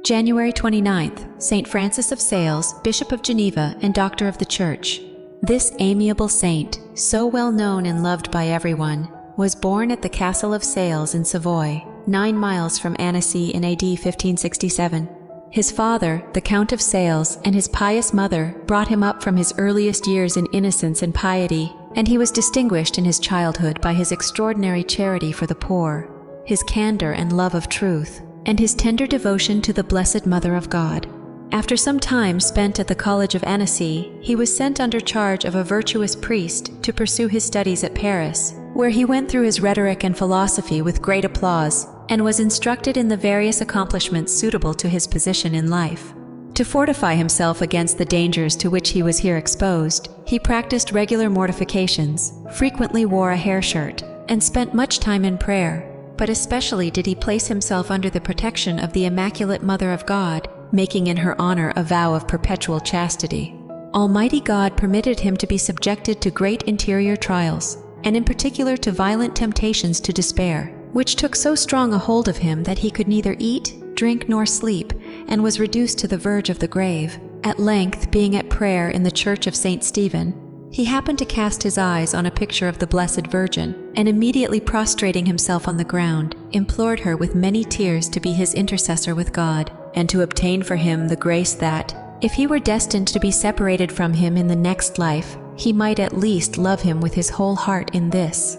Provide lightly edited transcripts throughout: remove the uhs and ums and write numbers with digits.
January 29th, Saint Francis of Sales, Bishop of Geneva and Doctor of the Church. This amiable saint, so well known and loved by everyone, was born at the Castle of Sales in Savoy, 9 miles from Annecy in AD 1567. His father, the Count of Sales, and his pious mother brought him up from his earliest years in innocence and piety, and he was distinguished in his childhood by his extraordinary charity for the poor, his candor and love of truth, and his tender devotion to the Blessed Mother of God. After some time spent at the College of Annecy, he was sent under charge of a virtuous priest to pursue his studies at Paris, where he went through his rhetoric and philosophy with great applause, and was instructed in the various accomplishments suitable to his position in life. To fortify himself against the dangers to which he was here exposed, he practiced regular mortifications, frequently wore a hair shirt, and spent much time in prayer, but especially did he place himself under the protection of the Immaculate Mother of God, making in her honor a vow of perpetual chastity. Almighty God permitted him to be subjected to great interior trials, and in particular to violent temptations to despair, which took so strong a hold of him that he could neither eat, drink, nor sleep, and was reduced to the verge of the grave. At length, being at prayer in the church of St. Stephen, he happened to cast his eyes on a picture of the Blessed Virgin, and immediately prostrating himself on the ground, implored her with many tears to be his intercessor with God, and to obtain for him the grace that, if he were destined to be separated from him in the next life, he might at least love him with his whole heart in this.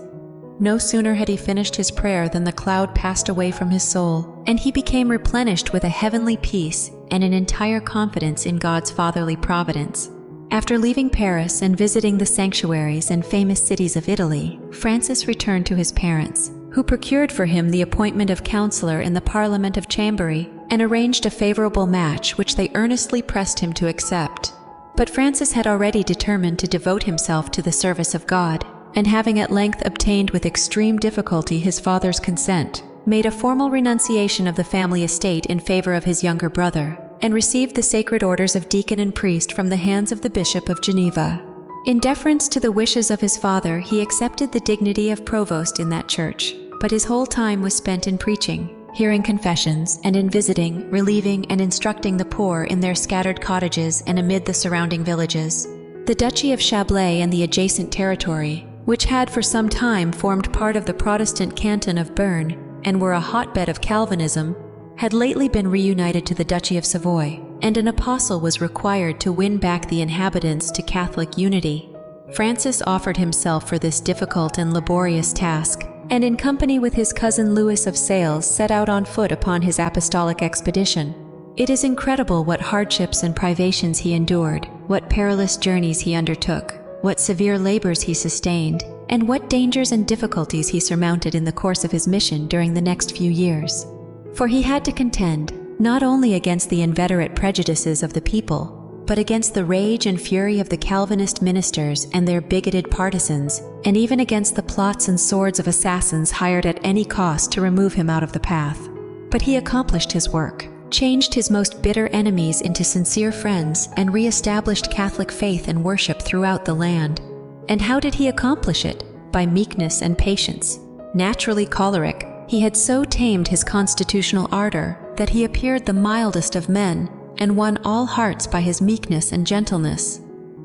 No sooner had he finished his prayer than the cloud passed away from his soul, and he became replenished with a heavenly peace and an entire confidence in God's fatherly providence. After leaving Paris and visiting the sanctuaries and famous cities of Italy, Francis returned to his parents, who procured for him the appointment of counselor in the Parliament of Chambéry and arranged a favorable match which they earnestly pressed him to accept. But Francis had already determined to devote himself to the service of God, and having at length obtained with extreme difficulty his father's consent, made a formal renunciation of the family estate in favor of his younger brother, and received the sacred orders of deacon and priest from the hands of the Bishop of Geneva. In deference to the wishes of his father, he accepted the dignity of provost in that church, but his whole time was spent in preaching, hearing confessions, and in visiting, relieving, and instructing the poor in their scattered cottages and amid the surrounding villages. The Duchy of Chablais and the adjacent territory, which had for some time formed part of the Protestant canton of Bern and were a hotbed of Calvinism, had lately been reunited to the Duchy of Savoy, and an apostle was required to win back the inhabitants to Catholic unity. Francis offered himself for this difficult and laborious task, and in company with his cousin Louis of Sales set out on foot upon his apostolic expedition. It is incredible what hardships and privations he endured, what perilous journeys he undertook, what severe labors he sustained, and what dangers and difficulties he surmounted in the course of his mission during the next few years. For he had to contend, not only against the inveterate prejudices of the people, but against the rage and fury of the Calvinist ministers and their bigoted partisans, and even against the plots and swords of assassins hired at any cost to remove him out of the path. But he accomplished his work, changed his most bitter enemies into sincere friends, and re-established Catholic faith and worship throughout the land. And how did he accomplish it? By meekness and patience. Naturally choleric, he had so tamed his constitutional ardor that he appeared the mildest of men, and won all hearts by his meekness and gentleness.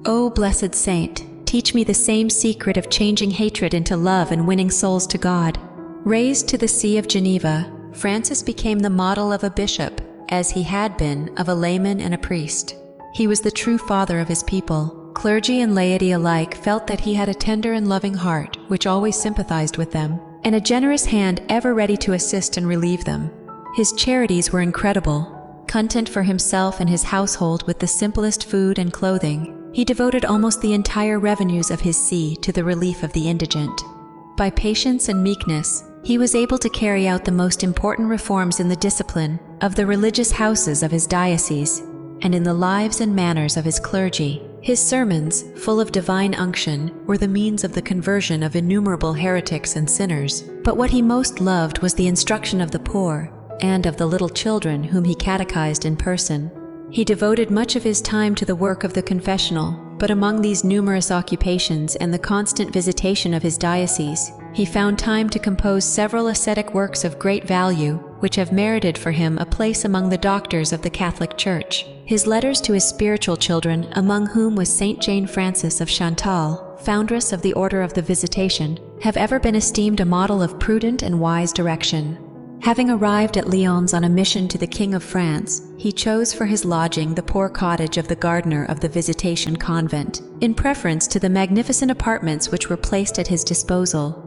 O blessed saint, teach me the same secret of changing hatred into love and winning souls to God. Raised to the See of Geneva, Francis became the model of a bishop, as he had been of a layman and a priest. He was the true father of his people. Clergy and laity alike felt that he had a tender and loving heart, which always sympathized with them, and a generous hand ever ready to assist and relieve them. His charities were incredible. Content for himself and his household with the simplest food and clothing, he devoted almost the entire revenues of his see to the relief of the indigent. By patience and meekness, he was able to carry out the most important reforms in the discipline of the religious houses of his diocese, and in the lives and manners of his clergy. His sermons, full of divine unction, were the means of the conversion of innumerable heretics and sinners. But what he most loved was the instruction of the poor, and of the little children whom he catechized in person. He devoted much of his time to the work of the confessional, but among these numerous occupations and the constant visitation of his diocese, he found time to compose several ascetic works of great value, which have merited for him a place among the doctors of the Catholic Church. His letters to his spiritual children, among whom was Saint Jane Frances of Chantal, foundress of the Order of the Visitation, have ever been esteemed a model of prudent and wise direction. Having arrived at Lyons on a mission to the King of France, he chose for his lodging the poor cottage of the gardener of the Visitation Convent, in preference to the magnificent apartments which were placed at his disposal.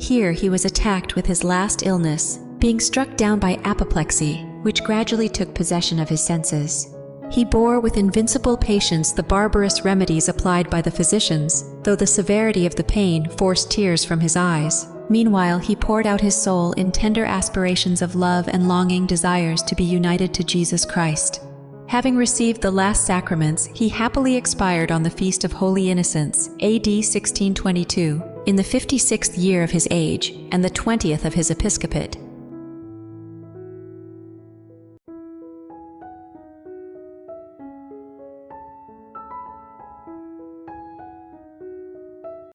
Here he was attacked with his last illness, being struck down by apoplexy, which gradually took possession of his senses. He bore with invincible patience the barbarous remedies applied by the physicians, though the severity of the pain forced tears from his eyes. Meanwhile he poured out his soul in tender aspirations of love and longing desires to be united to Jesus Christ. Having received the last sacraments, he happily expired on the Feast of Holy Innocents, A.D. 1622, in the 56th year of his age, and the 20th of his episcopate.